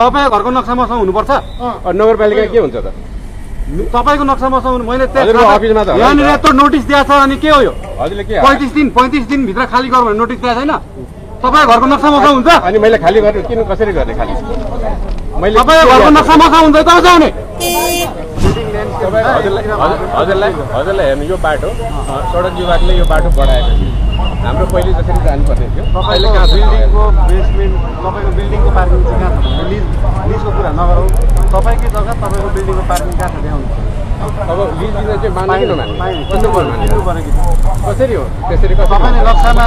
तपाईको घरको नक्सा मसँग हुनुपर्छ। नगरपालिका के हुन्छ त? तपाईको नक्सा मसँग मैले अफिसमा त यहाँनिर यत्रो नोटिस दिएको छ अनि के हो यो? हजुरले के 35 दिन भित्र खाली गर भनेर नोटिस दिएको छैन? तपाईको घरको नक्सा मसँग हुन्छ? अनि मैले खाली गर्ने किन कसरी गर्ने खाली? मैले तपाईको घरको नक्सा मसँग हुन्छ त जाउने। हजुरलाई हेर्नु यो बाटो सडक विभागले यो बाटो बढाएको थियो। हाम्रो पहिले जसरी जानुपर्ने थियो अहिले कहाँ बिल्डिङको बेसमेन्ट तपाईको बिल्डिङको पार्किङ चाहिँ कहाँ छ? लिजको कुरा नगरौँ। तपाईकै जग्गा तपाईको बिल्डिङको पार्किङ कहाँ छ देखाउनु। अब लिज दिन चाहिँ मान्ने कि नमान्ने? कसरी हो त्यसरी? तपाईँले नक्सामा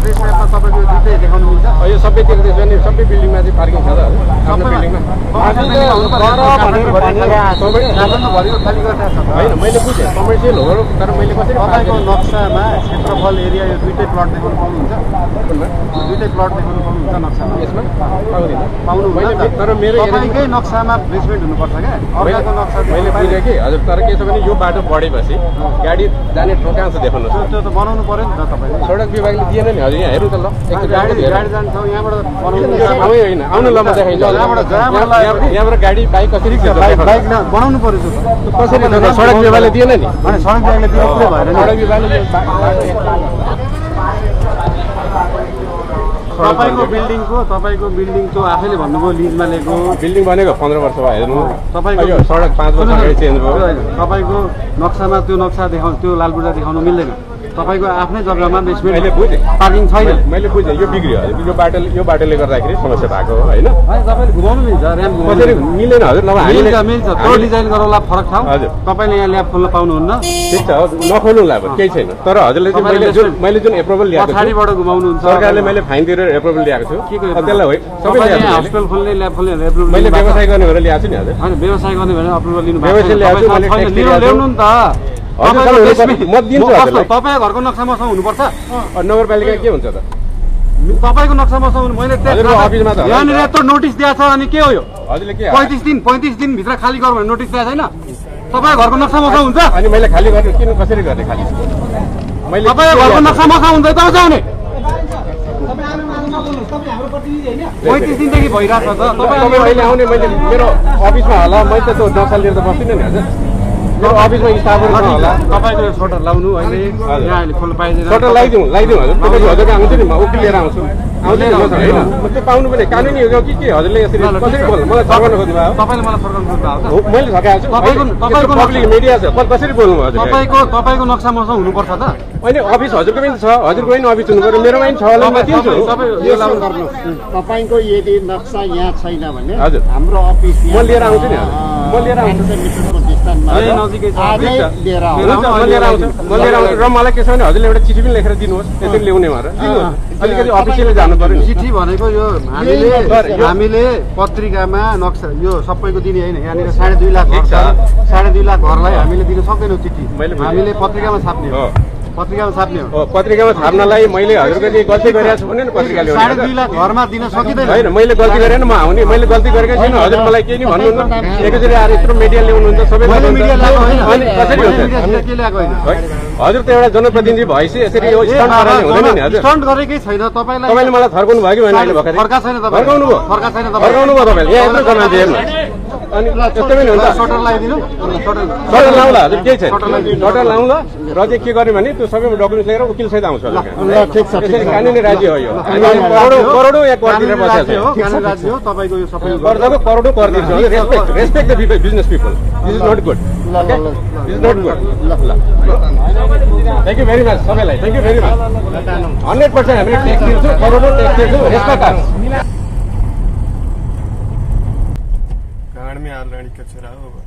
दृश्यमा तपाईँको दुइटै देखाउनु मिल्छ? यो सबैतिर त्यसो भने सबै बिल्डिङमा चाहिँ पार्किङ छ त आफ्नो बिल्डिङमा? होइन मैले बुझेँ कमर्सियल हो तर मैले कसरी तपाईँको नक्सामा क्षेत्रफल एरिया यो दुइटै प्लट देखाउनु पाउनुहुन्छ? दुइटै प्लट देखाउनु पाउनुहुन्छ नक्सामा? यसमा पाउनुहुन्न तर मेरो तपाईँकै नक्सामा बेसमेन्ट हुनुपर्छ क्या? अर्काको नक्सा मैले बुझेँ कि हजुर। तर के छ भने यो बाटो बढेपछि गाडी जाने ठोकाउँछ देखाउनु। त्यो त बनाउनु पर्यो नि त तपाईँले। सडक विभागले दिएन नि हजुर। यहाँ हेर्नु त ल गाडी जान्छ यहाँबाट होइन आउनु ल म देखाइदिन्छु। यहाँबाट गाडी बाइक कसरी बाइक बनाउनु पर्यो कसरी सडक विभागले दिएन नि? सडक विभागले दिनु भएन। सडक विभागले तपाईँको बिल्डिङ त्यो आफैले भन्नुभयो लिजमा लिएको बिल्डिङ बनेको 15 वर्ष भयो हेर्नु। तपाईँको यो सडक 5 वर्ष अगाडि चेन्ज भयो। तपाईँको नक्सामा त्यो नक्सा देखाउनु त्यो लालबुर्जा देखाउनु मिल्दैन। तपाईँको आफ्नै जग्गामा बेसमेन्ट मैले बुझेँ पार्किङ छैन। मैले बुझेँ यो बिग्रियो हजुर। यो बाटोले गर्दाखेरि समस्या भएको हो होइन? तपाईँले घुमाउनु मिल्छ ऱ्याम्प कसरी मिलेन हजुर? मिल्छ त्यो डिजाइन गरौँला फरक ठाउँ। हजुर तपाईँले यहाँ ल्याब खोल्न पाउनुहुन्न। ठिक छ नखोल्नुला अब केही छैन। तर हजुरले चाहिँ मैले जुन एप्रुभल ल्याएको छु पछाडिबाट घुमाउनुहुन्छ। सरकारले मैले फाइन तिरेर एप्रुभल ल्याएको छु त्यसलाई होइन सबै हस्पिटल खोल्ने ल्याब खोल्ने एप्रुभल मैले व्यवसाय गर्ने भनेर ल्याएको छु नि हजुर। होइन व्यवसाय गर्ने भनेर एप्रुभल लिनु व्यवसाय ल्याएको छु मैले ल्याउनु नि त। म दिन्छु हजुरलाई। तपाईँको घरको नक्सा मसँग हुनुपर्छ। नगरपालिका के हुन्छ त? तपाईँको नक्सा मसँग मैले अफिसमा त यहाँनिर यत्रो नोटिस दिएको छ अनि के हो यो? हजुरले के 35 दिन भित्र खाली गर भनेर नोटिस दिएको छैन? तपाईँको घरको नक्सा मसँग हुन्छ? अनि मैले खाली गर्ने किन कसरी गर्ने खाली? मैले तपाईँको घरको नक्सा मसँग हुन्छ त जाउने। 35 दिनदेखि भइरहेको छ त। तपाईँ अहिले आउने मैले मेरो अफिसमा होला मैले त त्यो नक्सा लिएर त बस्दिनँ नि हजुर। मेरो अफिसमा स्टाफहरू होला। तपाईँको सोटर लाउनु अहिले यहाँ अहिले खोल्नु पाइँदैन। सोटर लगाइदिउँ हजुर। तपाईँ हजुरको आउँछु नि म उकिल लिएर आउँछु। आउँदैन होइन त्यो पाउनु पनि कानुनी हो कि के? हजुरले यसरी कसरी बोल्नु? मलाई ठगाउन खोज्नु भयो? तपाईँले मलाई फर्काउनु खोज्नु भएको? मैले ठगाएको छु। तपाईँको पब्लिक मिडिया छ कसरी बोल्नु भयो? तपाईँको नक्सा मसँग हुनुपर्छ त। होइन अफिस हजुरको पनि छ हजुरको पनि अफिस हुनु पर्यो मेरोमा पनि छ होला म दिन्छु। तपाईँको यदि नक्सा यहाँ छैन भने हजुर हाम्रो अफिस म लिएर आउँछु नि हजुर। म लिएर आउँछु र मलाई के छ भने हजुरले एउटा चिठी पनि लेखेर दिनुहोस् त्यसरी ल्याउने भएर अलिकति अफिसियली जानु पर्यो। चिठी भनेको यो हामीले पत्रिकामा नक्सा यो सबैको दिने होइन। यहाँनिर 2.5 लाख घर छ। 2.5 लाख घरलाई हामीले दिन सक्दैनौँ चिठी। हामीले पत्रिकामा छाप्ने हो। पत्रिकामा छाप्ने हो। पत्रिकामा छाप्नलाई मैले हजुरको गल्ती गरेको छु भने पत्रिकाले 2.5 लाख घरमा दिन सकिँदैन। होइन मैले गल्ती गरेन म आउने। मैले गल्ती गरेको छैन हजुर। मलाई केही नि भन्नुहुन्न। एकैचोटि आएर यत्रो मिडिया ल्याउनुहुन्छ सबै कसरी हुन्छ? हजुर त एउटा जनप्रतिनिधि भएपछि यसरी यो स्टन्ट गराउने हुँदैन नि हजुर। स्टन्ट गरेकै छैन तपाईँलाई। तपाईँले मलाई थर्काउनु भयो कि भएन अहिले भर्खर? फर्का छैन तपाईँ। फर्काउनु भयो तपाईँले। यहाँ यत्रो गर्न दिएन अनि त्यस्तो पनि हुन्छ। सटर लगाइदिनु। सटर लाउँला हजुर केही छैन। सटर लाउँला र चाहिँ के गर्ने भने त्यो सबै डकुमेन्ट लिएर उकिल सहित आउँछ हजुर। यसरी कानुनी राज्य हो यो। करोडौँ यहाँ कर तिरेर बसेको छ। कानुनी राज्य हो तपाईँको यो सबै गर्दाको करोडौँ कर तिर्छ हजुर। Respect the business people. This is not good. This is not good. Thank you very much सबैलाई। Thank you very much. 100% हामीले ट्याक्स दिन्छौँ करोडौँ ट्याक्स दिन्छौँ। रेस्पेक्ट गाँड में आल रानी कचरा होगा।